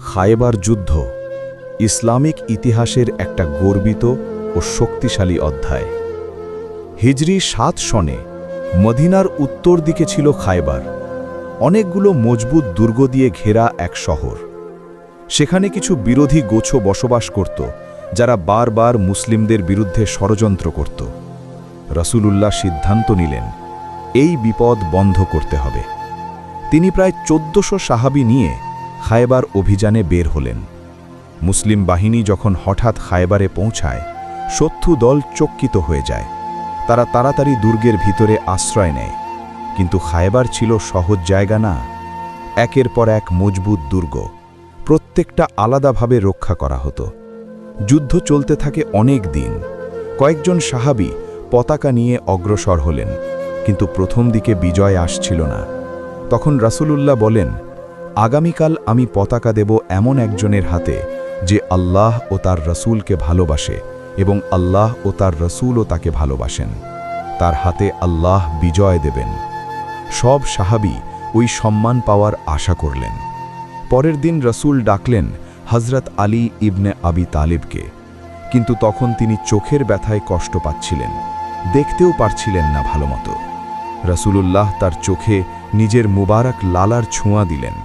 খায়বার যুদ্ধ ইসলামিক ইতিহাসের একটা গর্বিত ও শক্তিশালী অধ্যায়। হিজরি ৭ সনে মদিনার উত্তর দিকে ছিল খায়বার, অনেকগুলো মজবুত দুর্গ দিয়ে ঘেরা এক শহর। সেখানে কিছু বিরোধী গোছ বসবাস করত, যারা বারবার মুসলিমদের বিরুদ্ধে ষড়যন্ত্র করত। রাসূলুল্লাহ সিদ্ধান্ত নিলেন, এই বিপদ বন্ধ করতে হবে। তিনি প্রায় ১৪০০ সাহাবী নিয়ে খায়বার অভিযানে বের হলেন। মুসলিম বাহিনী যখন হঠাৎ খায়বারে পৌঁছায়, শত্রু দল চকিত হয়ে যায়। তারা তাড়াতাড়ি দুর্গের ভিতরে আশ্রয় নেয়, কিন্তু খায়বার ছিল সহজ জায়গা না। একের পর এক মজবুত দুর্গ, প্রত্যেকটা আলাদাভাবে রক্ষা করা হতো। যুদ্ধ চলতে থাকে অনেক দিন। কয়েকজন সাহাবী পতাকা নিয়ে অগ্রসর হলেন, কিন্তু প্রথম দিকে বিজয় আসছিল না। তখন রাসূলুল্লাহ বলেন, আগামীকাল আমি পতাকা দেব এমন একজনের হাতে, যে আল্লাহ ও তার রসুলকে ভালোবাসে এবং আল্লাহ ও তার রসুলও তাকে ভালোবাসেন। তার হাতে আল্লাহ বিজয় দেবেন। সব সাহাবী ওই সম্মান পাওয়ার আশা করলেন। পরের দিন রসুল ডাকলেন হযরত আলী ইবনে আবি তালিবকে, কিন্তু তখন তিনি চোখের ব্যথায় কষ্ট পাচ্ছিলেন, দেখতেও পারছিলেন না ভালোমতো। রাসূলুল্লাহ তার চোখে নিজের মুবারক লালার ছোঁয়া দিলেন,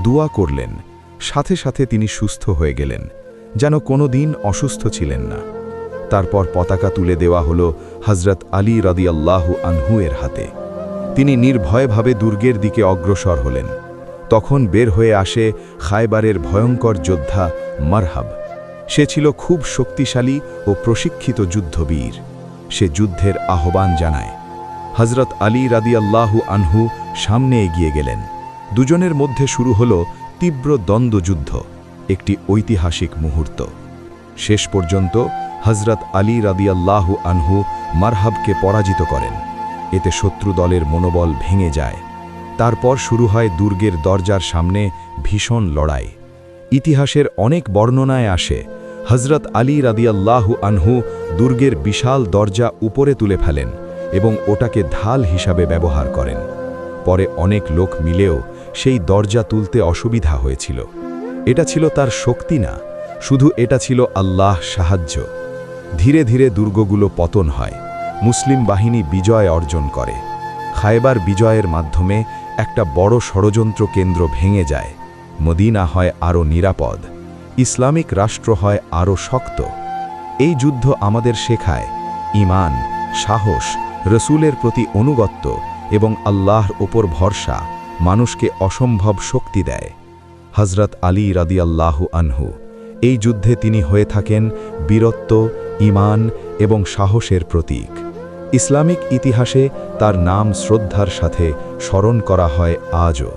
দোয়া করলেন। সাথে সাথে তিনি সুস্থ হয়ে গেলেন, যেন কোনো দিন অসুস্থ ছিলেন না। তারপর পতাকা তুলে দেওয়া হল হযরত আলী রাদিয়াল্লাহু আনহু এর হাতে। তিনি নির্ভয়ভাবে দুর্গের দিকে অগ্রসর হলেন। তখন বের হয়ে আসে খায়বারের ভয়ঙ্কর যোদ্ধা মারহাব। সে ছিল খুব শক্তিশালী ও প্রশিক্ষিত যুদ্ধবীর। সে যুদ্ধের আহ্বান জানায়। হযরত আলী রাদিয়াল্লাহু আনহু সামনে এগিয়ে গেলেন। দুজনের মধ্যে শুরু হল তীব্র দ্বন্দ্বযুদ্ধ, একটি ঐতিহাসিক মুহূর্ত। শেষ পর্যন্ত হযরত আলী রাদিয়াল্লাহু আনহু মারহাবকে পরাজিত করেন। এতে শত্রু দলের মনোবল ভেঙে যায়। তারপর শুরু হয় দুর্গের দরজার সামনে ভীষণ লড়াই। ইতিহাসের অনেক বর্ণনায় আসে, হযরত আলী রাদিয়াল্লাহু আনহু দুর্গের বিশাল দরজা উপরে তুলে ফেলেন এবং ওটাকে ঢাল হিসাবে ব্যবহার করেন। পরে অনেক লোক মিলেও সেই দরজা তুলতে অসুবিধা হয়েছিল। এটা ছিল তার শক্তি না, শুধু এটা ছিল আল্লাহ সাহায্য। ধীরে ধীরে দুর্গগুলো পতন হয়, মুসলিম বাহিনী বিজয় অর্জন করে। খায়বার বিজয়ের মাধ্যমে একটা বড় ষড়যন্ত্র কেন্দ্র ভেঙে যায়। মদিনা হয় আরও নিরাপদ, ইসলামিক রাষ্ট্র হয় আরও শক্ত। এই যুদ্ধ আমাদের শেখায় ঈমান, সাহস, রসুলের প্রতি অনুগত্য এবং আল্লাহর ওপর ভরসা মানুষকে অসম্ভব শক্তি দেয়। হযরত আলী রাদিয়াল্লাহু আনহু এই যুদ্ধে তিনি হয়ে থাকেন বীরত্ব, ঈমান এবং সাহসের প্রতীক। ইসলামিক ইতিহাসে তার নাম শ্রদ্ধার সাথে স্মরণ করা হয় আজও।